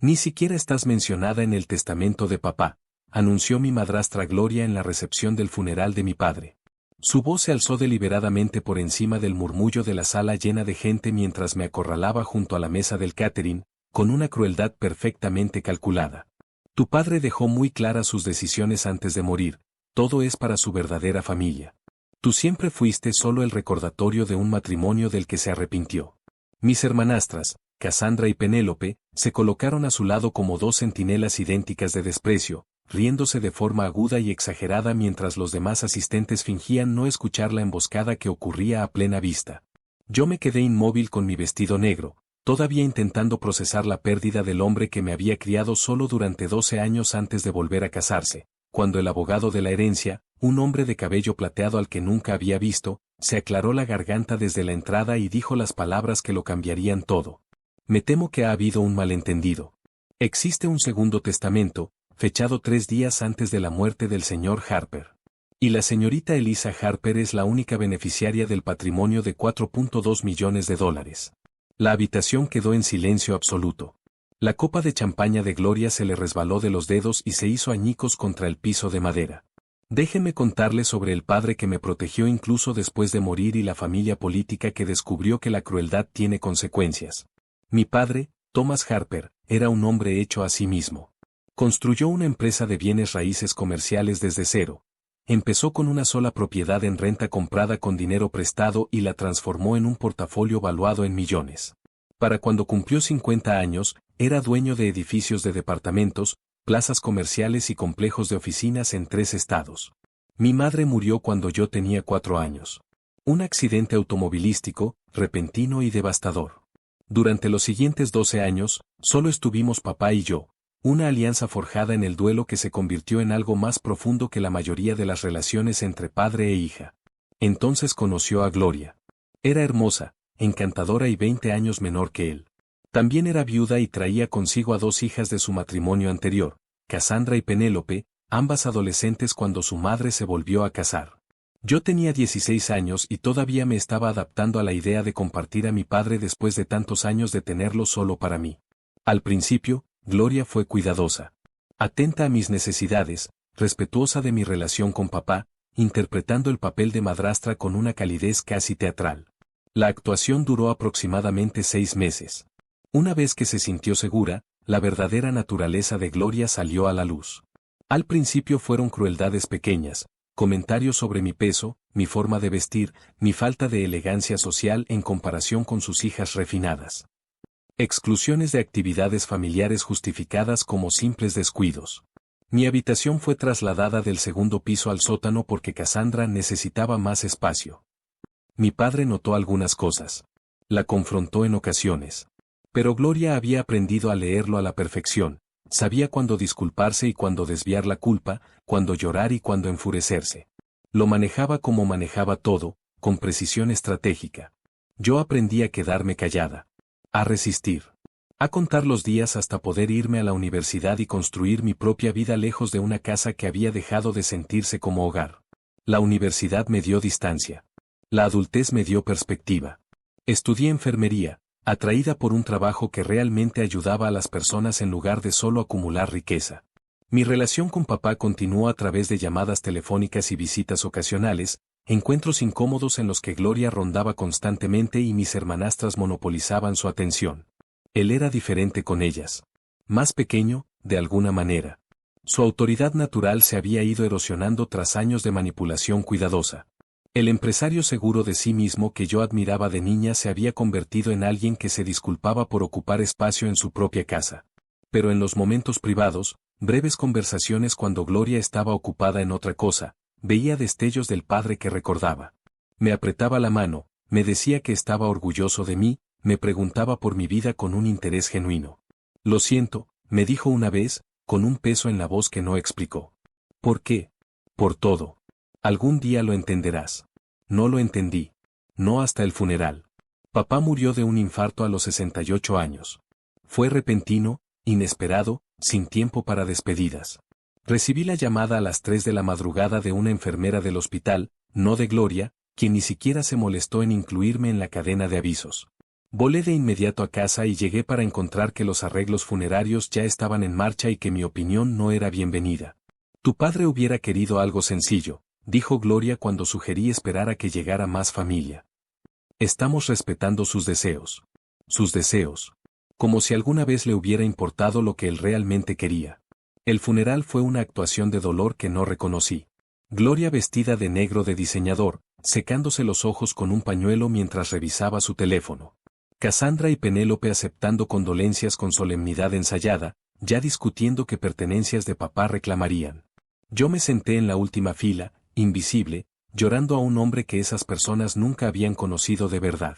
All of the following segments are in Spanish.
Ni siquiera estás mencionada en el testamento de papá, anunció mi madrastra Gloria en la recepción del funeral de mi padre. Su voz se alzó deliberadamente por encima del murmullo de la sala llena de gente mientras me acorralaba junto a la mesa del catering, con una crueldad perfectamente calculada. Tu padre dejó muy claras sus decisiones antes de morir, todo es para su verdadera familia. Tú siempre fuiste solo el recordatorio de un matrimonio del que se arrepintió. Mis hermanastras, Cassandra y Penélope, se colocaron a su lado como dos centinelas idénticas de desprecio, riéndose de forma aguda y exagerada mientras los demás asistentes fingían no escuchar la emboscada que ocurría a plena vista. Yo me quedé inmóvil con mi vestido negro, todavía intentando procesar la pérdida del hombre que me había criado solo durante 12 años antes de volver a casarse, cuando el abogado de la herencia, un hombre de cabello plateado al que nunca había visto, se aclaró la garganta desde la entrada y dijo las palabras que lo cambiarían todo. Me temo que ha habido un malentendido. Existe un segundo testamento, fechado 3 días antes de la muerte del señor Harper. Y la señorita Eliza Harper es la única beneficiaria del patrimonio de $4.2 millones. La habitación quedó en silencio absoluto. La copa de champaña de Gloria se le resbaló de los dedos y se hizo añicos contra el piso de madera. Déjeme contarle sobre el padre que me protegió incluso después de morir y la familia política que descubrió que la crueldad tiene consecuencias. Mi padre, Thomas Harper, era un hombre hecho a sí mismo. Construyó una empresa de bienes raíces comerciales desde cero. Empezó con una sola propiedad en renta comprada con dinero prestado y la transformó en un portafolio valuado en millones. Para cuando cumplió 50 años, era dueño de edificios de departamentos, plazas comerciales y complejos de oficinas en 3 estados. Mi madre murió cuando yo tenía 4 años. Un accidente automovilístico, repentino y devastador. Durante los siguientes 12 años, solo estuvimos papá y yo, una alianza forjada en el duelo que se convirtió en algo más profundo que la mayoría de las relaciones entre padre e hija. Entonces conoció a Gloria. Era hermosa, encantadora y 20 años menor que él. También era viuda y traía consigo a 2 hijas de su matrimonio anterior, Cassandra y Penélope, ambas adolescentes cuando su madre se volvió a casar. Yo tenía 16 años y todavía me estaba adaptando a la idea de compartir a mi padre después de tantos años de tenerlo solo para mí. Al principio, Gloria fue cuidadosa. Atenta a mis necesidades, respetuosa de mi relación con papá, interpretando el papel de madrastra con una calidez casi teatral. La actuación duró aproximadamente 6 meses. Una vez que se sintió segura, la verdadera naturaleza de Gloria salió a la luz. Al principio fueron crueldades pequeñas, comentarios sobre mi peso, mi forma de vestir, mi falta de elegancia social en comparación con sus hijas refinadas. Exclusiones de actividades familiares justificadas como simples descuidos. Mi habitación fue trasladada del segundo piso al sótano porque Cassandra necesitaba más espacio. Mi padre notó algunas cosas. La confrontó en ocasiones. Pero Gloria había aprendido a leerlo a la perfección, sabía cuándo disculparse y cuándo desviar la culpa, cuándo llorar y cuándo enfurecerse. Lo manejaba como manejaba todo, con precisión estratégica. Yo aprendí a quedarme callada. A resistir. A contar los días hasta poder irme a la universidad y construir mi propia vida lejos de una casa que había dejado de sentirse como hogar. La universidad me dio distancia. La adultez me dio perspectiva. Estudié enfermería, atraída por un trabajo que realmente ayudaba a las personas en lugar de solo acumular riqueza. Mi relación con papá continuó a través de llamadas telefónicas y visitas ocasionales, encuentros incómodos en los que Gloria rondaba constantemente y mis hermanastras monopolizaban su atención. Él era diferente con ellas. Más pequeño, de alguna manera. Su autoridad natural se había ido erosionando tras años de manipulación cuidadosa. El empresario seguro de sí mismo que yo admiraba de niña se había convertido en alguien que se disculpaba por ocupar espacio en su propia casa. Pero en los momentos privados, breves conversaciones cuando Gloria estaba ocupada en otra cosa, veía destellos del padre que recordaba. Me apretaba la mano, me decía que estaba orgulloso de mí, me preguntaba por mi vida con un interés genuino. Lo siento, me dijo una vez, con un peso en la voz que no explicó. ¿Por qué? Por todo. Algún día lo entenderás. No lo entendí. No hasta el funeral. Papá murió de un infarto a los 68 años. Fue repentino, inesperado, sin tiempo para despedidas. Recibí la llamada a las 3 de la madrugada de una enfermera del hospital, no de Gloria, quien ni siquiera se molestó en incluirme en la cadena de avisos. Volé de inmediato a casa y llegué para encontrar que los arreglos funerarios ya estaban en marcha y que mi opinión no era bienvenida. Tu padre hubiera querido algo sencillo, dijo Gloria cuando sugerí esperar a que llegara más familia. Estamos respetando sus deseos. Sus deseos. Como si alguna vez le hubiera importado lo que él realmente quería. El funeral fue una actuación de dolor que no reconocí. Gloria vestida de negro de diseñador, secándose los ojos con un pañuelo mientras revisaba su teléfono. Cassandra y Penélope aceptando condolencias con solemnidad ensayada, ya discutiendo qué pertenencias de papá reclamarían. Yo me senté en la última fila, invisible, llorando a un hombre que esas personas nunca habían conocido de verdad.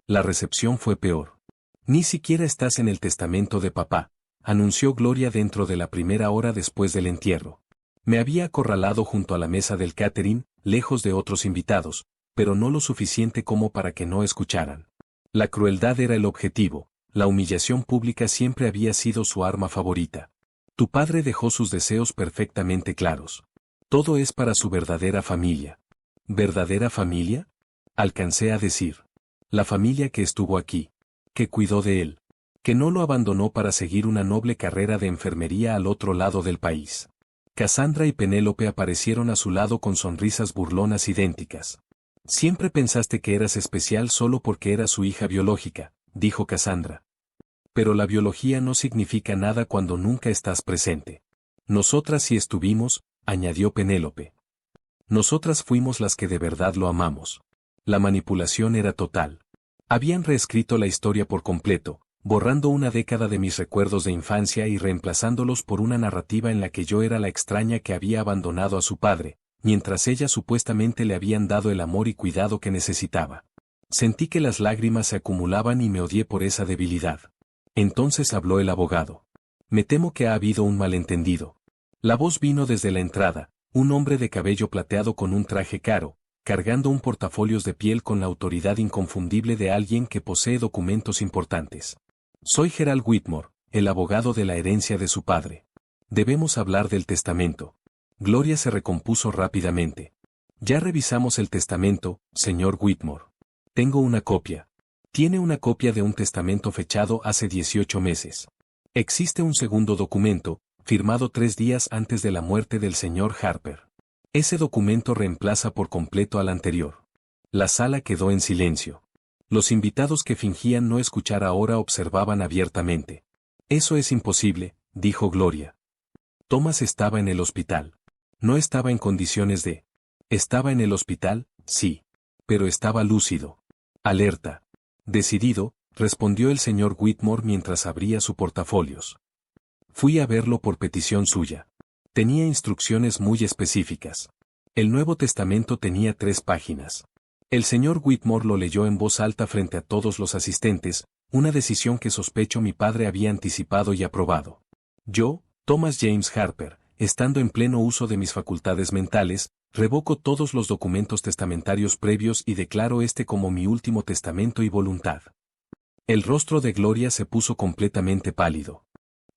La recepción fue peor. Ni siquiera estás en el testamento de papá, anunció Gloria dentro de la primera hora después del entierro. Me había acorralado junto a la mesa del catering, lejos de otros invitados, pero no lo suficiente como para que no escucharan. La crueldad era el objetivo, la humillación pública siempre había sido su arma favorita. Tu padre dejó sus deseos perfectamente claros. Todo es para su verdadera familia. ¿Verdadera familia? Alcancé a decir. La familia que estuvo aquí, que cuidó de él, que no lo abandonó para seguir una noble carrera de enfermería al otro lado del país. Cassandra y Penélope aparecieron a su lado con sonrisas burlonas idénticas. Siempre pensaste que eras especial solo porque eras su hija biológica, dijo Cassandra. Pero la biología no significa nada cuando nunca estás presente. Nosotras sí estuvimos, añadió Penélope. Nosotras fuimos las que de verdad lo amamos. La manipulación era total. Habían reescrito la historia por completo, borrando una década de mis recuerdos de infancia y reemplazándolos por una narrativa en la que yo era la extraña que había abandonado a su padre, mientras ellas supuestamente le habían dado el amor y cuidado que necesitaba. Sentí que las lágrimas se acumulaban y me odié por esa debilidad. Entonces habló el abogado. Me temo que ha habido un malentendido. La voz vino desde la entrada, un hombre de cabello plateado con un traje caro, cargando un portafolios de piel con la autoridad inconfundible de alguien que posee documentos importantes. Soy Gerald Whitmore, el abogado de la herencia de su padre. Debemos hablar del testamento. Gloria se recompuso rápidamente. Ya revisamos el testamento, señor Whitmore. Tengo una copia. Tiene una copia de un testamento fechado hace 18 meses. Existe un segundo documento, firmado 3 días antes de la muerte del señor Harper. Ese documento reemplaza por completo al anterior. La sala quedó en silencio. Los invitados que fingían no escuchar ahora observaban abiertamente. Eso es imposible, dijo Gloria. Thomas estaba en el hospital. No estaba en condiciones de... Estaba en el hospital, sí. Pero estaba lúcido. Alerta. Decidido, respondió el señor Whitmore mientras abría su portafolios. Fui a verlo por petición suya. Tenía instrucciones muy específicas. El Nuevo Testamento tenía 3 páginas. El señor Whitmore lo leyó en voz alta frente a todos los asistentes, una decisión que sospecho mi padre había anticipado y aprobado. Yo, Thomas James Harper, estando en pleno uso de mis facultades mentales, revoco todos los documentos testamentarios previos y declaro este como mi último testamento y voluntad. El rostro de Gloria se puso completamente pálido.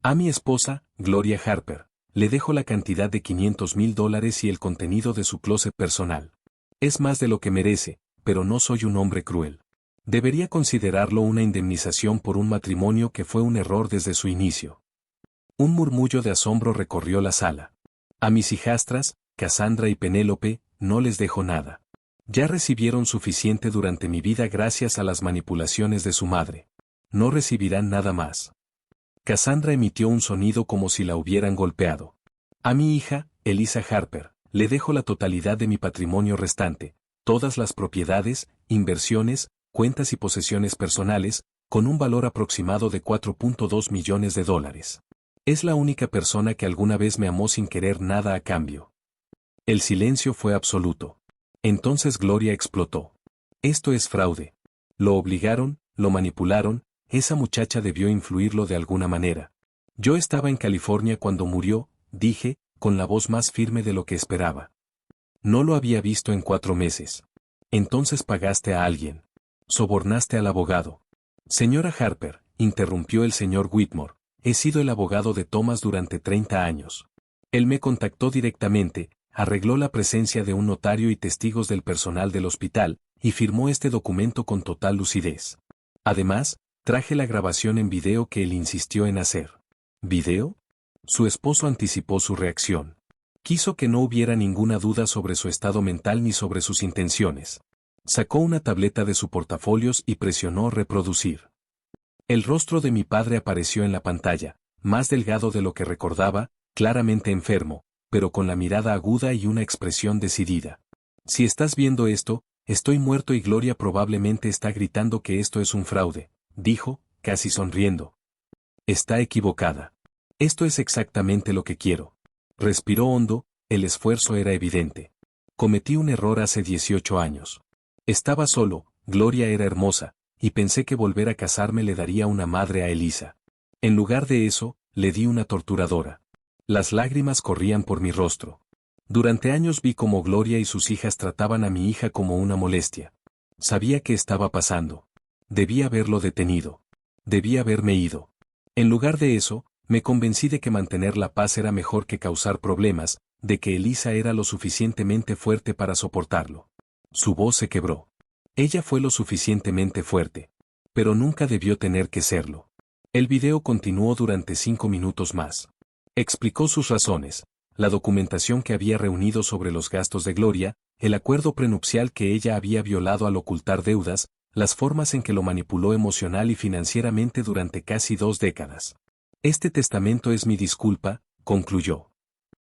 A mi esposa, Gloria Harper, le dejo la cantidad de $500,000 y el contenido de su closet personal. Es más de lo que merece, pero no soy un hombre cruel. Debería considerarlo una indemnización por un matrimonio que fue un error desde su inicio. Un murmullo de asombro recorrió la sala. A mis hijastras, Cassandra y Penélope, no les dejo nada. Ya recibieron suficiente durante mi vida gracias a las manipulaciones de su madre. No recibirán nada más. Cassandra emitió un sonido como si la hubieran golpeado. A mi hija, Eliza Harper, le dejo la totalidad de mi patrimonio restante, todas las propiedades, inversiones, cuentas y posesiones personales, con un valor aproximado de $4.2 millones. Es la única persona que alguna vez me amó sin querer nada a cambio. El silencio fue absoluto. Entonces Gloria explotó. Esto es fraude. Lo obligaron, lo manipularon, esa muchacha debió influirlo de alguna manera. Yo estaba en California cuando murió, dije, con la voz más firme de lo que esperaba. No lo había visto en 4 meses. Entonces pagaste a alguien. Sobornaste al abogado. Señora Harper, interrumpió el señor Whitmore, he sido el abogado de Thomas durante 30 años. Él me contactó directamente, arregló la presencia de un notario y testigos del personal del hospital, y firmó este documento con total lucidez. Además, traje la grabación en video que él insistió en hacer. ¿Video? Su esposo anticipó su reacción. Quiso que no hubiera ninguna duda sobre su estado mental ni sobre sus intenciones. Sacó una tableta de su portafolios y presionó reproducir. El rostro de mi padre apareció en la pantalla, más delgado de lo que recordaba, claramente enfermo, pero con la mirada aguda y una expresión decidida. Si estás viendo esto, estoy muerto y Gloria probablemente está gritando que esto es un fraude, dijo, casi sonriendo. Está equivocada. Esto es exactamente lo que quiero. Respiró hondo, el esfuerzo era evidente. Cometí un error hace 18 años. Estaba solo, Gloria era hermosa, y pensé que volver a casarme le daría una madre a Elisa. En lugar de eso, le di una torturadora. Las lágrimas corrían por mi rostro. Durante años vi cómo Gloria y sus hijas trataban a mi hija como una molestia. Sabía qué estaba pasando. Debía haberlo detenido. Debía haberme ido. En lugar de eso, me convencí de que mantener la paz era mejor que causar problemas, de que Elisa era lo suficientemente fuerte para soportarlo. Su voz se quebró. Ella fue lo suficientemente fuerte. Pero nunca debió tener que serlo. El video continuó durante 5 minutos más. Explicó sus razones, la documentación que había reunido sobre los gastos de Gloria, el acuerdo prenupcial que ella había violado al ocultar deudas, las formas en que lo manipuló emocional y financieramente durante casi 2 décadas. Este testamento es mi disculpa, concluyó.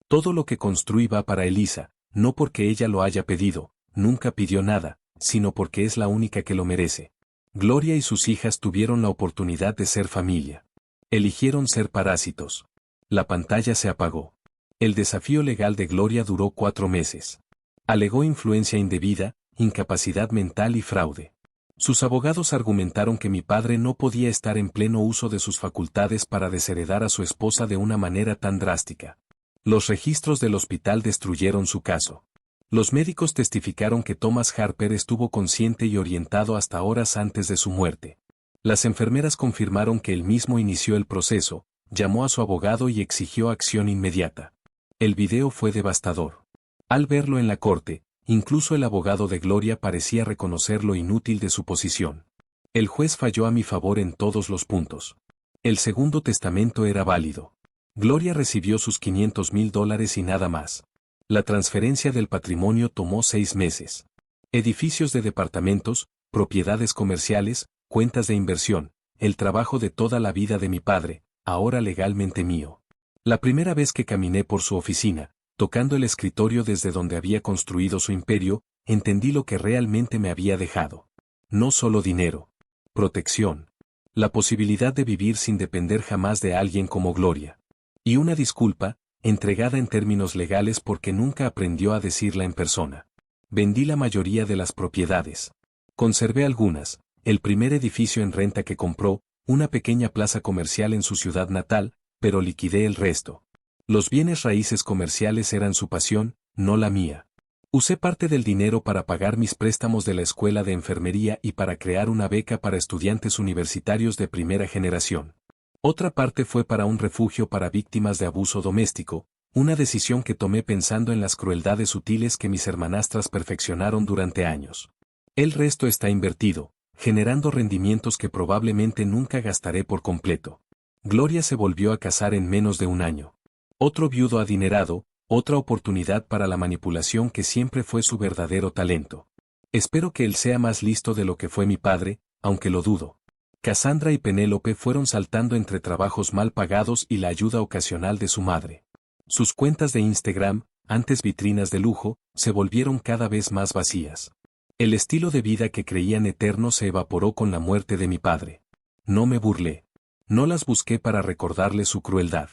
Todo lo que construí va para Elisa, no porque ella lo haya pedido, nunca pidió nada, sino porque es la única que lo merece. Gloria y sus hijas tuvieron la oportunidad de ser familia. Eligieron ser parásitos. La pantalla se apagó. El desafío legal de Gloria duró 4 meses. Alegó influencia indebida, incapacidad mental y fraude. Sus abogados argumentaron que mi padre no podía estar en pleno uso de sus facultades para desheredar a su esposa de una manera tan drástica. Los registros del hospital destruyeron su caso. Los médicos testificaron que Thomas Harper estuvo consciente y orientado hasta horas antes de su muerte. Las enfermeras confirmaron que él mismo inició el proceso, llamó a su abogado y exigió acción inmediata. El video fue devastador. Al verlo en la corte, incluso el abogado de Gloria parecía reconocer lo inútil de su posición. El juez falló a mi favor en todos los puntos. El segundo testamento era válido. Gloria recibió sus $500,000 y nada más. La transferencia del patrimonio tomó 6 meses. Edificios de departamentos, propiedades comerciales, cuentas de inversión, el trabajo de toda la vida de mi padre, ahora legalmente mío. La primera vez que caminé por su oficina, tocando el escritorio desde donde había construido su imperio, entendí lo que realmente me había dejado. No solo dinero. Protección. La posibilidad de vivir sin depender jamás de alguien como Gloria. Y una disculpa, entregada en términos legales porque nunca aprendió a decirla en persona. Vendí la mayoría de las propiedades. Conservé algunas, el primer edificio en renta que compró, una pequeña plaza comercial en su ciudad natal, pero liquidé el resto. Los bienes raíces comerciales eran su pasión, no la mía. Usé parte del dinero para pagar mis préstamos de la escuela de enfermería y para crear una beca para estudiantes universitarios de primera generación. Otra parte fue para un refugio para víctimas de abuso doméstico, una decisión que tomé pensando en las crueldades sutiles que mis hermanastras perfeccionaron durante años. El resto está invertido, generando rendimientos que probablemente nunca gastaré por completo. Gloria se volvió a casar en menos de un año. Otro viudo adinerado, otra oportunidad para la manipulación que siempre fue su verdadero talento. Espero que él sea más listo de lo que fue mi padre, aunque lo dudo. Cassandra y Penélope fueron saltando entre trabajos mal pagados y la ayuda ocasional de su madre. Sus cuentas de Instagram, antes vitrinas de lujo, se volvieron cada vez más vacías. El estilo de vida que creían eterno se evaporó con la muerte de mi padre. No me burlé. No las busqué para recordarles su crueldad.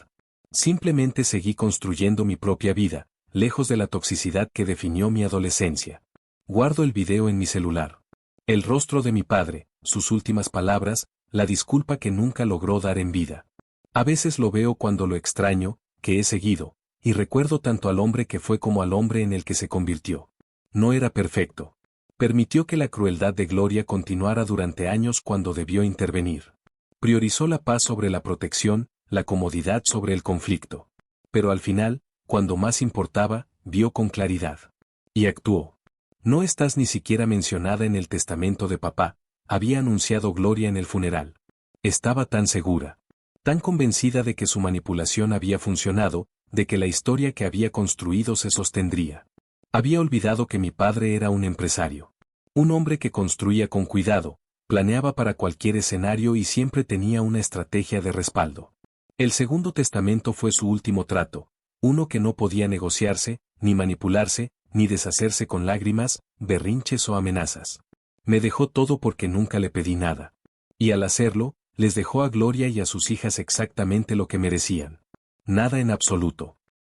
Simplemente seguí construyendo mi propia vida, lejos de la toxicidad que definió mi adolescencia. Guardo el video en mi celular. El rostro de mi padre, sus últimas palabras, la disculpa que nunca logró dar en vida. A veces lo veo cuando lo extraño, que he seguido, y recuerdo tanto al hombre que fue como al hombre en el que se convirtió. No era perfecto. Permitió que la crueldad de Gloria continuara durante años cuando debió intervenir. Priorizó la paz sobre la protección, la comodidad sobre el conflicto. Pero al final, cuando más importaba, vio con claridad. Y actuó. No estás ni siquiera mencionada en el testamento de papá, Había anunciado Gloria en el funeral. Estaba tan segura, tan convencida de que su manipulación había funcionado, de que la historia que había construido se sostendría. Había olvidado que mi padre era un empresario. Un hombre que construía con cuidado, planeaba para cualquier escenario y siempre tenía una estrategia de respaldo. El segundo testamento fue su último trato, uno que no podía negociarse, ni manipularse, ni deshacerse con lágrimas, berrinches o amenazas. Me dejó todo porque nunca le pedí nada. Y al hacerlo, les dejó a Gloria y a sus hijas exactamente lo que merecían. Nada en absoluto.